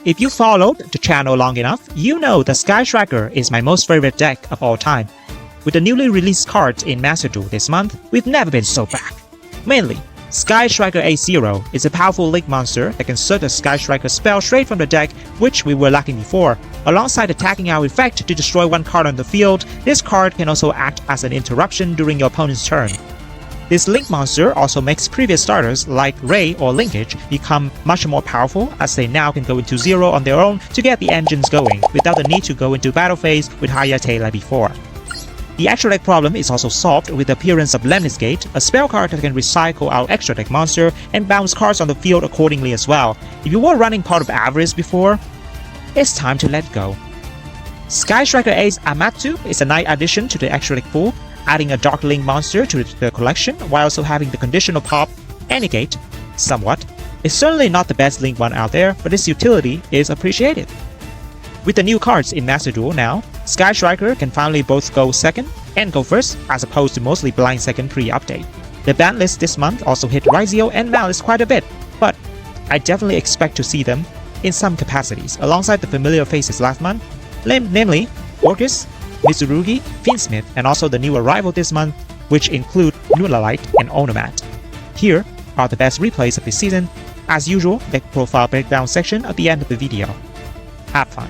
If you followed the channel long enough, you know that Sky Striker is my most favorite deck of all time. With the newly released cards in Master Duel this month, we've never been so back. Mainly, Sky Striker A0 is a powerful link monster that can insert a Sky Striker spell straight from the deck, which we were lacking before. Alongside attacking our effect to destroy one card on the field, this card can also act as an interruption during your opponent's turn. This link monster also makes previous starters like Ray or Linkage become much more powerful, as they now can go into 0 on their own to get the engines going without the need to go into battle phase with higher tail like before. The extra deck problem is also solved with the appearance of Lemnis Gate, a spell card that can recycle our extra deck monster and bounce cards on the field accordingly as well. If you were running Part of Avarice before, it's time to let go. Sky Striker Ace Amatsu is a nice addition to the extra deck pool, adding a Dark Link monster to the collection while also having the conditional pop and negate somewhat. It's certainly not the best Link one out there, but its utility is appreciated. With the new cards in Master Duel now, Sky Striker can finally both go second and go first, as opposed to mostly blind second pre-update. The ban list this month also hit Rizio and Maliss quite a bit, but I definitely expect to see them in some capacities alongside the familiar faces last month, namely Orcust, Mitsurugi, Fiendsmith, and also the new arrival this month, which include Nulalite and Onomat. Here are the best replays of this season. As usual, deck profile breakdown section at the end of the video. Have fun.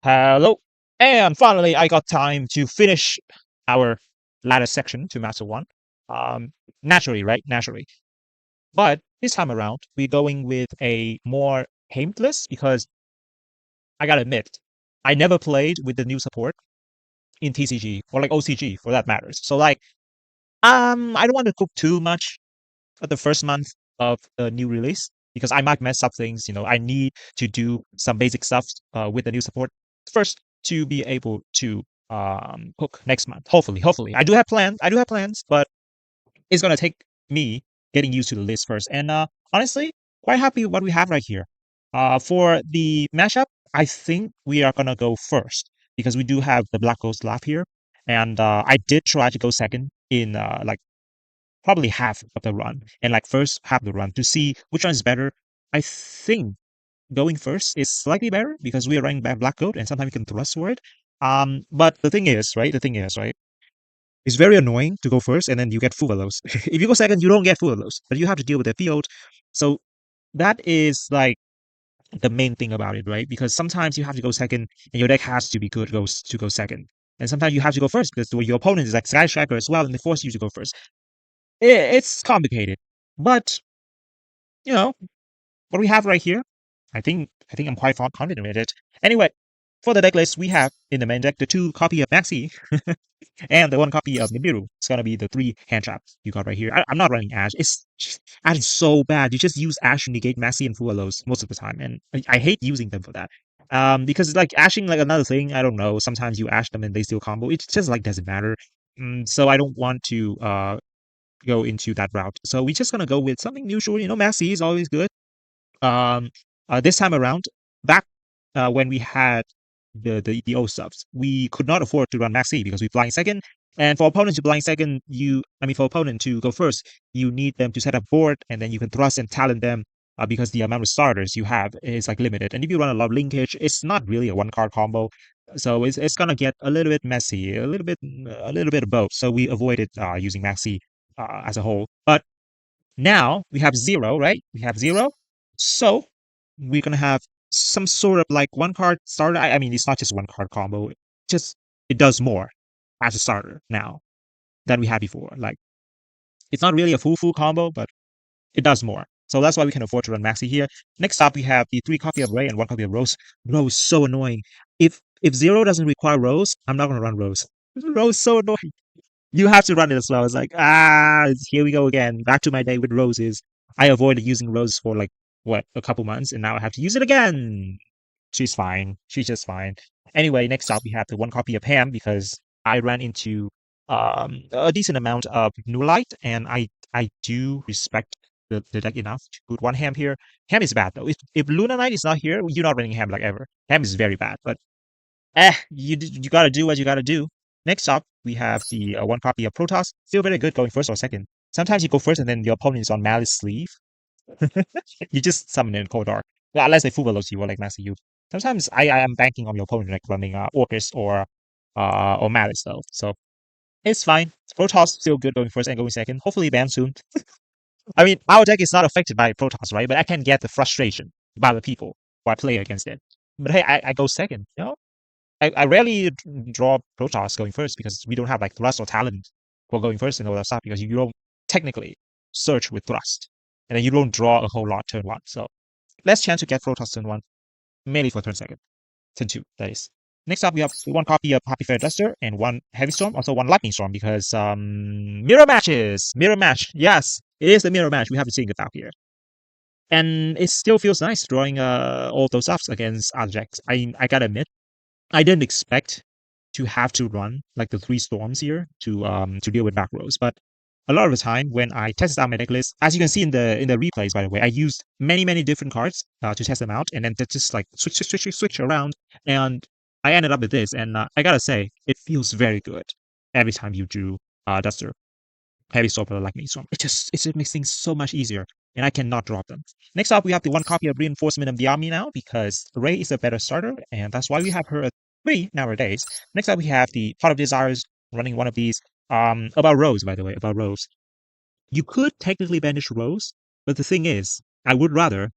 Hello, and finally I got time to finish our ladder section to Master 1. Um, naturally, right? Naturally. But this time around, we're going with a more tamed list because I gotta admit, I never played with the new support in TCG or like OCG for that matters. So like, I don't want to cook too much at the first month of the new release because I might mess up things. I need to do some basic stuff with the new support first to be able to cook next month. Hopefully, I do have plans. But it's gonna take me getting used to the list first. And honestly, quite happy with what we have right here. For the mashup, I think we are gonna go first because we do have the Black Ghost Laugh here, and I did try to go second in like probably half of the run and like first half of the run to see which one is better. I think going first is slightly better because we are running Black Goat and sometimes you can thrust for it. But the thing is, right? It's very annoying to go first and then you get full of those. If you go second, you don't get full of those, but you have to deal with the field. So that is like the main thing about it, right? Because sometimes you have to go second and your deck has to be good goes to go second. And sometimes you have to go first because your opponent is like Sky Striker as well and they force you to go first. It's complicated. But you know, what we have right here, I think I'm quite confident with it. Anyway, for the deck list, we have in the main deck the 2 copy of Maxi and the 1 copy of Nibiru. It's gonna be the 3 hand traps you got right here. I'm not running Ash. Ash is so bad. You just use Ash to negate Maxi and Fualos most of the time, and I hate using them for that. Because it's like ashing like another thing. I don't know. Sometimes you ash them and they still combo. It just like doesn't matter. So I don't want to go into that route. So we're just gonna go with something neutral. Maxi is always good. Um, this time around, back when we had the old subs, we could not afford to run Maxi because we blind second. And for opponent to blind second, for opponent to go first, you need them to set up board, and then you can thrust and talent them because the amount of starters you have is like limited. And if you run a lot of linkage, it's not really a 1 card combo, so it's gonna get a little bit messy, a little bit of both. So we avoided using Maxi as a whole, but now we have 0, right? We have 0. So we're gonna have some sort of like 1 card starter. I mean, it's not just 1 card combo. It does more as a starter now than we had before. Like it's not really a full combo, but it does more. So that's why we can afford to run Maxi here. Next up, we have the 3 copy of Ray and 1 copy of Rose. Rose so annoying. If 0 doesn't require Rose, I'm not gonna run Rose. Rose so annoying. You have to run it as well. It's like, here we go again. Back to my day with roses. I avoided using roses for like, what, a couple months, and now I have to use it again. She's fine. She's just fine. Anyway, next up, we have the 1 copy of Ham because I ran into a decent amount of New Light, and I do respect the deck enough to put 1 Ham here. Ham is bad, though. If Luna Knight is not here, you're not running Ham like ever. Ham is very bad, but you gotta do what you gotta do. Next up, we have the 1 copy of Protoss. Still very good going first or second. Sometimes you go first and then your opponent is on Malice sleeve. You just summon it in Cold Dark. Well, unless they full veloci or like Master you. Sometimes I am banking on your opponent like running Orcust or Malice though. So it's fine. Protoss still good going first and going second. Hopefully ban soon. I mean, our deck is not affected by Protoss, right? But I can get the frustration by the people who I play against it. But hey, I go second, I rarely draw Protoss going first because we don't have like thrust or talent for going first and all that stuff because you don't technically search with thrust. And then you don't draw a whole lot turn 1. So less chance to get Protoss turn 1, mainly for turn 2, that is. Next up, we have 1 copy of Happy Fair Duster and 1 Heavy Storm, also 1 Lightning Storm because mirror matches! Mirror match, yes, it is the mirror match. We have to see it out here. And it still feels nice drawing all those ups against other decks. I gotta admit, I didn't expect to have to run like the 3 storms here to deal with back rows, but a lot of the time when I tested out my deck list, as you can see in the replays, by the way, I used many different cards to test them out, and then just like switch around, and I ended up with this, and I gotta say, it feels very good every time you do Duster, Heavy Storm, or Lightning Storm. It just makes things so much easier, and I cannot drop them. Next up, we have the 1 copy of Reinforcement of the Army now, because Ray is a better starter, and that's why we have her at 3 nowadays. Next up, we have the Pot of Desires, running 1 of these. About Rose, by the way, about Rose. You could technically banish Rose, but the thing is, I would rather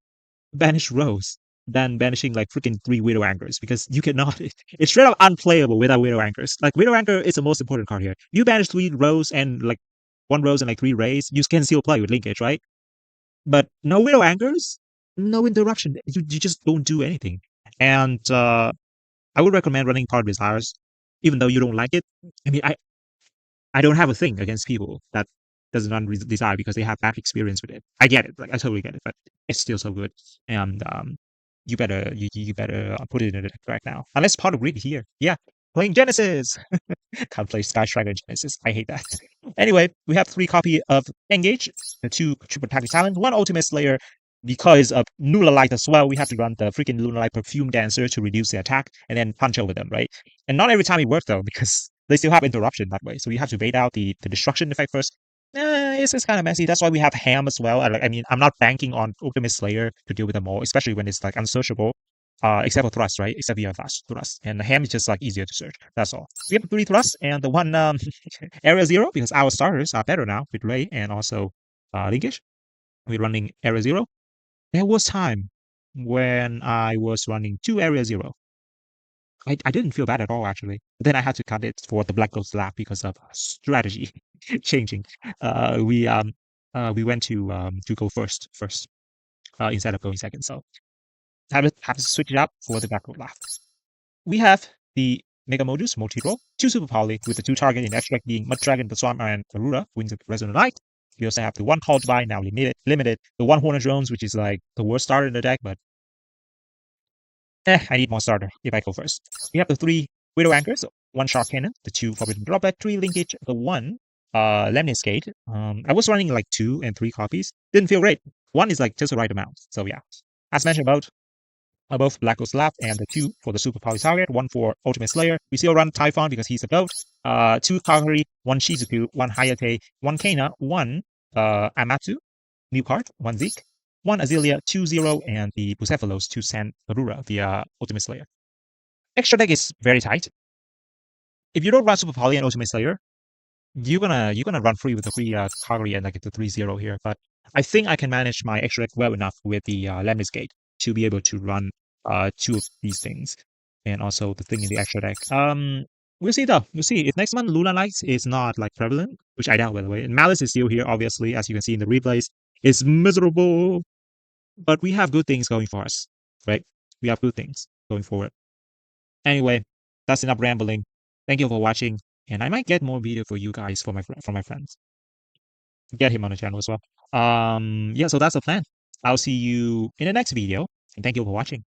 banish Rose than banishing like freaking 3 Widow Anchors because you cannot. It's straight up unplayable without Widow Anchors. Like Widow Anchor is the most important card here. You banish 3 rows and like 1 rose and like 3 rays, you can still play with linkage, right? But no Widow Anchors, no interruption. You just don't do anything. And I would recommend running Power Desires, even though you don't like it. I mean, I don't have a thing against people that doesn't run Desire because they have bad experience with it. I get it, like I totally get it, but it's still so good. And you better put it in the deck right now. Unless part of Greed here, yeah, playing Genesis. Can't play Sky Striker Genesis. I hate that. Anyway, we have 3 copy of Engage, the 2 Triple Tactic Talent, 1 Ultimate Slayer. Because of Lunar Light as well, we have to run the freaking Lunar Light Perfume Dancer to reduce the attack and then punch over them, right? And not every time it works though, because they still have interruption that way. So you have to bait out the destruction effect first. It's kind of messy. That's why we have Ham as well. I mean, I'm not banking on Ultimate Slayer to deal with them all, especially when it's like unsearchable. Except for thrust, right? Except via thrust. And the ham is just like easier to search. That's all. We have 3 thrust and the 1 area 0 because our starters are better now with Ray and also Linkage. We're running area 0. There was time when I was running 2 area 0. I didn't feel bad at all actually. But then I had to cut it for the Black Ghost Lab because of strategy changing. We went to go first instead of going second. So have to switch it up for the Black Ghost Lab. We have the Mega Modus multi-roll, 2 Super Poly with the 2 target in extract being Mud Dragon, the Swamp, and Karura, Winds of Resonant Light. We also have the 1 Called By, now limited, the 1 Hornet Drones, which is like the worst starter in the deck, but I need more starter if I go first. We have the 3 Widow Anchors, 1 Shark Cannon, the 2 Forbidden Droplet, 3 Linkage, the 1 Lemnis Gate. I was running like 2 and 3 copies. Didn't feel great. 1 is like just the right amount. So yeah. As mentioned above Black Ghost Lab and the 2 for the Super Poly target, 1 for Ultimate Slayer. We still run Typhon because he's a goat. 2 Kagari, 1 Shizuku, 1 Hayate, 1 Kana, 1 Amatsu, new card, 1 Zeke, 1 Azalea, 2-0, and the Bucephalos to send Karura via Ultimate Slayer. Extra deck is very tight. If you don't run Super Poly and Ultimate Slayer, you're gonna run free with the 3 Kagari and like the 3-0 here. But I think I can manage my extra deck well enough with the Lemnis Gate to be able to run 2 of these things and also the thing in the extra deck. We'll see though. We'll see if next month Lunar Lights is not like prevalent, which I doubt by the way. And Maliss is still here, obviously, as you can see in the replays. It's miserable, but we have good things going for us, right? We have good things going forward. Anyway, that's enough rambling. Thank you for watching, and I might get more video for you guys from my friends. Get him on the channel as well. Yeah, so that's the plan. I'll see you in the next video, and thank you for watching.